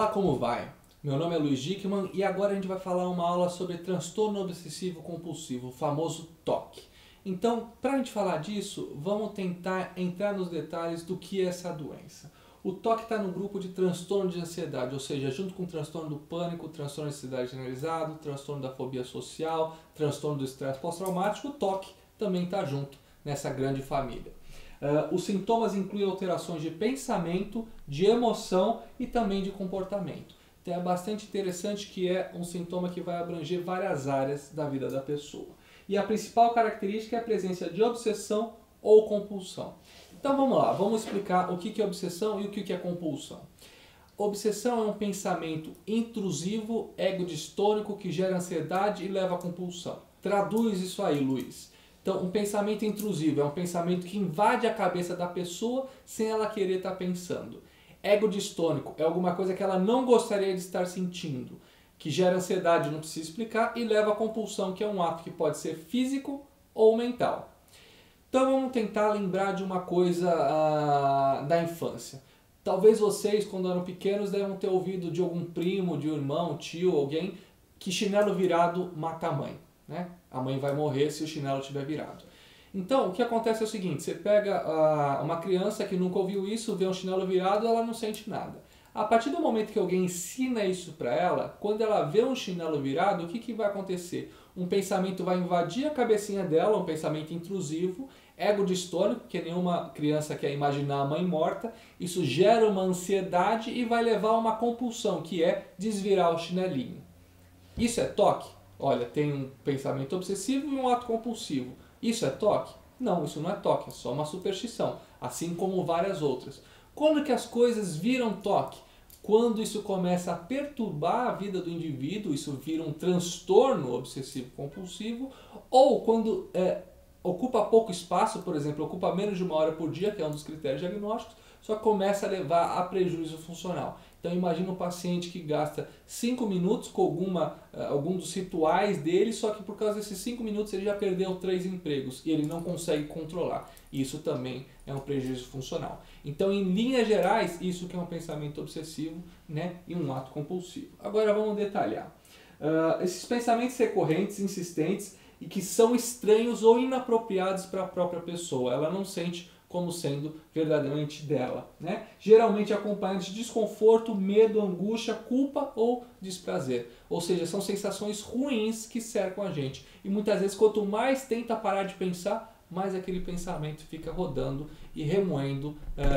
Olá, como vai? Meu nome é Luiz Dickmann e agora a gente vai falar uma aula sobre transtorno obsessivo compulsivo, o famoso TOC. Então, para a gente falar disso, vamos tentar entrar nos detalhes do que é essa doença. O TOC está no grupo de transtorno de ansiedade, ou seja, junto com o transtorno do pânico, transtorno de ansiedade generalizado, transtorno da fobia social, transtorno do estresse pós-traumático, o TOC também está junto nessa grande família. Os sintomas incluem alterações de pensamento, de emoção e também de comportamento. Então é bastante interessante que é um sintoma que vai abranger várias áreas da vida da pessoa. E a principal característica é a presença de obsessão ou compulsão. Então vamos lá, vamos explicar o que é obsessão e o que é compulsão. Obsessão é um pensamento intrusivo, egodistônico, que gera ansiedade e leva à compulsão. Traduz isso aí, Luiz. Então, um pensamento intrusivo é um pensamento que invade a cabeça da pessoa sem ela querer estar pensando. Egodistônico é alguma coisa que ela não gostaria de estar sentindo, que gera ansiedade, não precisa explicar, e leva à compulsão, que é um ato que pode ser físico ou mental. Então vamos tentar lembrar de uma coisa da infância. Talvez vocês, quando eram pequenos, devem ter ouvido de algum primo, de um irmão, tio, alguém, que chinelo virado mata a mãe, né? A mãe vai morrer se o chinelo estiver virado. Então, o que acontece é o seguinte, você pega uma criança que nunca ouviu isso, vê um chinelo virado, ela não sente nada. A partir do momento que alguém ensina isso para ela, quando ela vê um chinelo virado, o que vai acontecer? Um pensamento vai invadir a cabecinha dela, um pensamento intrusivo, egodistônico, porque nenhuma criança quer imaginar a mãe morta, isso gera uma ansiedade e vai levar a uma compulsão, que é desvirar o chinelinho. Isso é TOC? Olha, tem um pensamento obsessivo e um ato compulsivo. Isso é TOC? Não, isso não é TOC, é só uma superstição, assim como várias outras. Quando que as coisas viram TOC? Quando isso começa a perturbar a vida do indivíduo, isso vira um transtorno obsessivo-compulsivo, ou quando ocupa pouco espaço, por exemplo, ocupa menos de 1 hora por dia, que é um dos critérios diagnósticos, só começa a levar a prejuízo funcional. Então imagina um paciente que gasta 5 minutos com algum dos rituais dele, só que por causa desses 5 minutos ele já perdeu 3 empregos e ele não consegue controlar. Isso também é um prejuízo funcional. Então, em linhas gerais, isso que é um pensamento obsessivo, né, e um ato compulsivo. Agora vamos detalhar. Esses pensamentos recorrentes, insistentes e que são estranhos ou inapropriados para a própria pessoa, ela não sente como sendo verdadeiramente dela, né? Geralmente acompanhados de desconforto, medo, angústia, culpa ou desprazer. Ou seja, são sensações ruins que cercam a gente. E muitas vezes, quanto mais tenta parar de pensar, mais aquele pensamento fica rodando e remoendo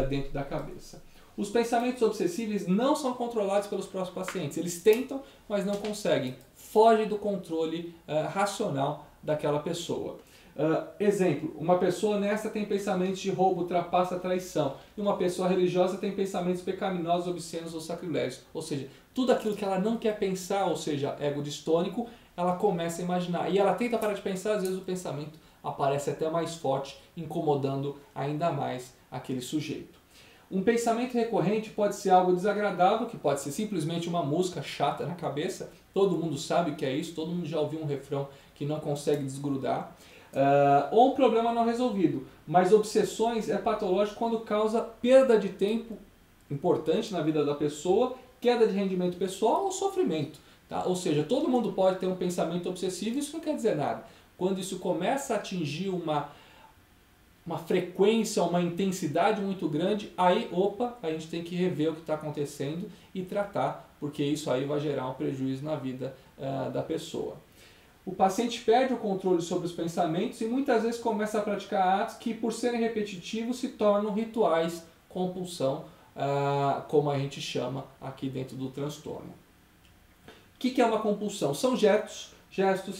dentro da cabeça. Os pensamentos obsessivos não são controlados pelos próprios pacientes. Eles tentam, mas não conseguem. Fogem do controle racional daquela pessoa. Exemplo, uma pessoa honesta tem pensamentos de roubo, trapaça, traição. E uma pessoa religiosa tem pensamentos pecaminosos, obscenos ou sacrilégios. Ou seja, tudo aquilo que ela não quer pensar, ou seja, egodistônico, ela começa a imaginar. E ela tenta parar de pensar, às vezes o pensamento aparece até mais forte, incomodando ainda mais aquele sujeito. Um pensamento recorrente pode ser algo desagradável, que pode ser simplesmente uma música chata na cabeça. Todo mundo sabe o que é isso, todo mundo já ouviu um refrão que não consegue desgrudar. Ou um problema não resolvido. Mas obsessões é patológico quando causa perda de tempo importante na vida da pessoa, queda de rendimento pessoal ou sofrimento. Tá? Ou seja, todo mundo pode ter um pensamento obsessivo, isso não quer dizer nada. Quando isso começa a atingir uma frequência, uma intensidade muito grande, aí, a gente tem que rever o que está acontecendo e tratar, porque isso aí vai gerar um prejuízo na vida da pessoa. O paciente perde o controle sobre os pensamentos e muitas vezes começa a praticar atos que, por serem repetitivos, se tornam rituais, compulsão, como a gente chama aqui dentro do transtorno. O que é uma compulsão? São gestos,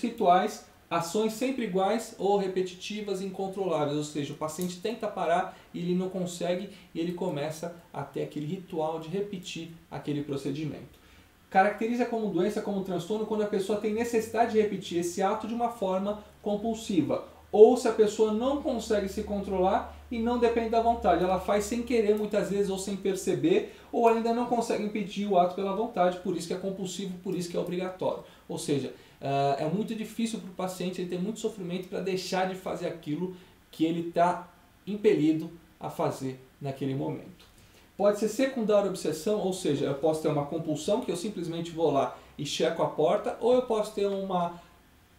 rituais, ações sempre iguais ou repetitivas e incontroláveis, ou seja, o paciente tenta parar e ele não consegue e ele começa a ter aquele ritual de repetir aquele procedimento. Caracteriza como doença, como transtorno, quando a pessoa tem necessidade de repetir esse ato de uma forma compulsiva. Ou se a pessoa não consegue se controlar e não depende da vontade. Ela faz sem querer muitas vezes ou sem perceber, ou ainda não consegue impedir o ato pela vontade, por isso que é compulsivo, por isso que é obrigatório. Ou seja, é muito difícil para o paciente, ele tem muito sofrimento para deixar de fazer aquilo que ele está impelido a fazer naquele momento. Pode ser secundária obsessão, ou seja, eu posso ter uma compulsão que eu simplesmente vou lá e checo a porta, ou eu posso ter uma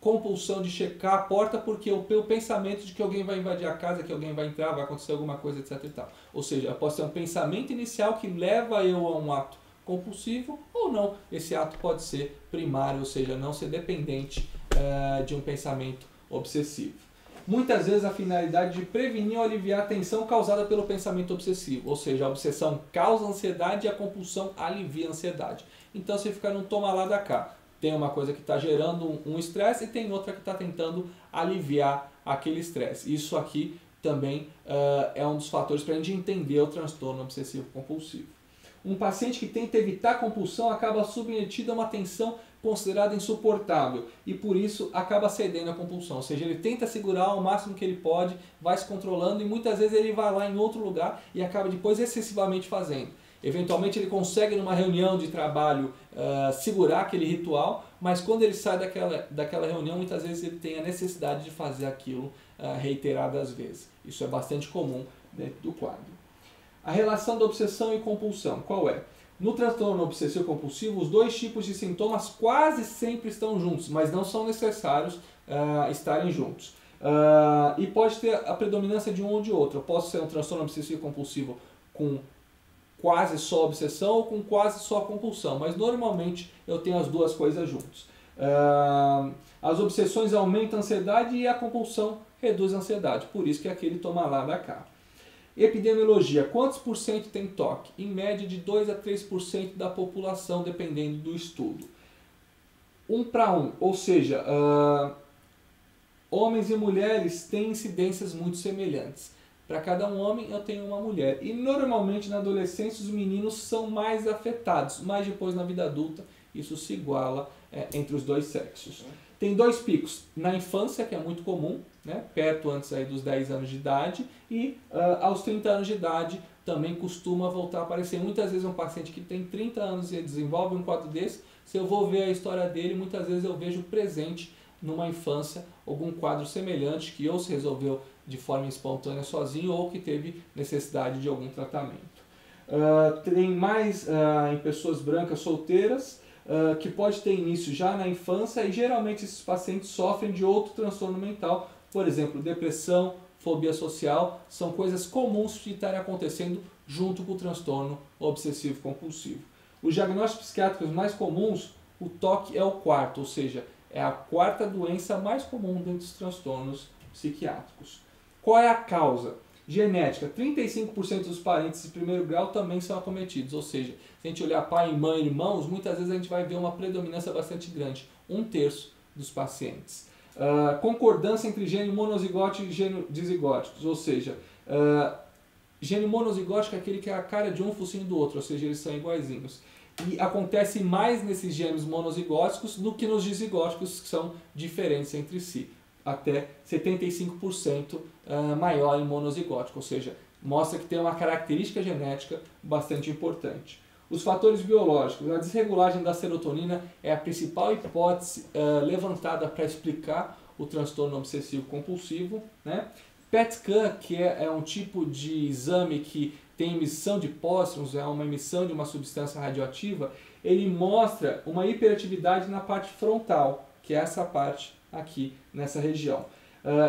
compulsão de checar a porta porque eu tenho o pensamento de que alguém vai invadir a casa, que alguém vai entrar, vai acontecer alguma coisa, etc. e tal. Ou seja, eu posso ter um pensamento inicial que leva eu a um ato compulsivo, ou não. Esse ato pode ser primário, ou seja, não ser dependente de um pensamento obsessivo. Muitas vezes a finalidade de prevenir ou aliviar a tensão causada pelo pensamento obsessivo, ou seja, a obsessão causa ansiedade e a compulsão alivia a ansiedade. Então você fica num toma lá da cá. Tem uma coisa que está gerando um estresse e tem outra que está tentando aliviar aquele estresse. Isso aqui também é um dos fatores para a gente entender o transtorno obsessivo compulsivo. Um paciente que tenta evitar a compulsão acaba submetido a uma tensão considerada insuportável e por isso acaba cedendo à compulsão. Ou seja, ele tenta segurar ao máximo que ele pode, vai se controlando e muitas vezes ele vai lá em outro lugar e acaba depois excessivamente fazendo. Eventualmente ele consegue numa reunião de trabalho segurar aquele ritual, mas quando ele sai daquela reunião, muitas vezes ele tem a necessidade de fazer aquilo reiteradas vezes. Isso é bastante comum dentro do quadro. A relação da obsessão e compulsão, qual é? No transtorno obsessivo compulsivo, os dois tipos de sintomas quase sempre estão juntos, mas não são necessários estarem juntos. E pode ter a predominância de um ou de outro. Eu posso ser um transtorno obsessivo compulsivo com quase só obsessão ou com quase só compulsão, mas normalmente eu tenho as duas coisas juntas. As obsessões aumentam a ansiedade e a compulsão reduz a ansiedade, por isso que é aquele toma lá da cá. Epidemiologia, quantos por cento tem TOC? Em média de 2 a 3% da população, dependendo do estudo. 1 para 1, ou seja, homens e mulheres têm incidências muito semelhantes. Para cada um homem eu tenho uma mulher. E normalmente na adolescência os meninos são mais afetados, mas depois na vida adulta isso se iguala entre os dois sexos. Tem dois picos na infância, que é muito comum, né, perto antes aí dos 10 anos de idade, e aos 30 anos de idade também costuma voltar a aparecer. Muitas vezes um paciente que tem 30 anos e desenvolve um quadro desse, se eu vou ver a história dele, muitas vezes eu vejo presente numa infância algum quadro semelhante que ou se resolveu de forma espontânea sozinho ou que teve necessidade de algum tratamento. Tem mais em pessoas brancas solteiras, que pode ter início já na infância e geralmente esses pacientes sofrem de outro transtorno mental, por exemplo, depressão, fobia social, são coisas comuns de estarem acontecendo junto com o transtorno obsessivo compulsivo. Os diagnósticos psiquiátricos mais comuns, o TOC é o quarto, ou seja, é a quarta doença mais comum dentro dos transtornos psiquiátricos. Qual é a causa? Genética. 35% dos parentes de primeiro grau também são acometidos, ou seja, se a gente olhar pai, mãe e irmãos, muitas vezes a gente vai ver uma predominância bastante grande, 1/3 dos pacientes. Concordância entre gênio monozigótico e gênio dizigóticos, ou seja, gênio monozigótico é aquele que é a cara de um focinho do outro, ou seja, eles são iguaizinhos. E acontece mais nesses gêmeos monozigóticos do que nos dizigóticos, que são diferentes entre si. Até 75% maior em monozigótico, ou seja, mostra que tem uma característica genética bastante importante. Os fatores biológicos, a desregulagem da serotonina é a principal hipótese levantada para explicar o transtorno obsessivo compulsivo, né? PET scan, que é um tipo de exame que tem emissão de póstrons, é uma emissão de uma substância radioativa, ele mostra uma hiperatividade na parte frontal, que é essa parte aqui nessa região.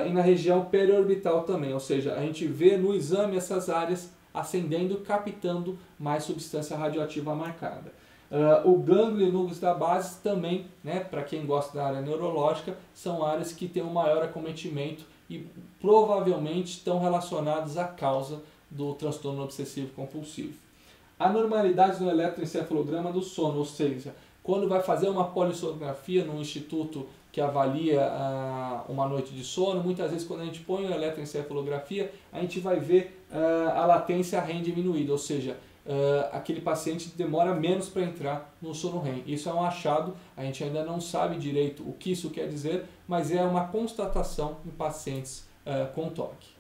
E na região periorbital também, ou seja, a gente vê no exame essas áreas acendendo, captando mais substância radioativa marcada. O gânglio e núcleos da base também, né, para quem gosta da área neurológica, são áreas que têm um maior acometimento e provavelmente estão relacionadas à causa do transtorno obsessivo compulsivo. Anormalidades no eletroencefalograma do sono, ou seja, quando vai fazer uma polissonografia num instituto que avalia uma noite de sono, muitas vezes quando a gente põe a eletroencefalografia, a gente vai ver a latência REM diminuída, ou seja, aquele paciente demora menos para entrar no sono REM. Isso é um achado, a gente ainda não sabe direito o que isso quer dizer, mas é uma constatação em pacientes com TOC.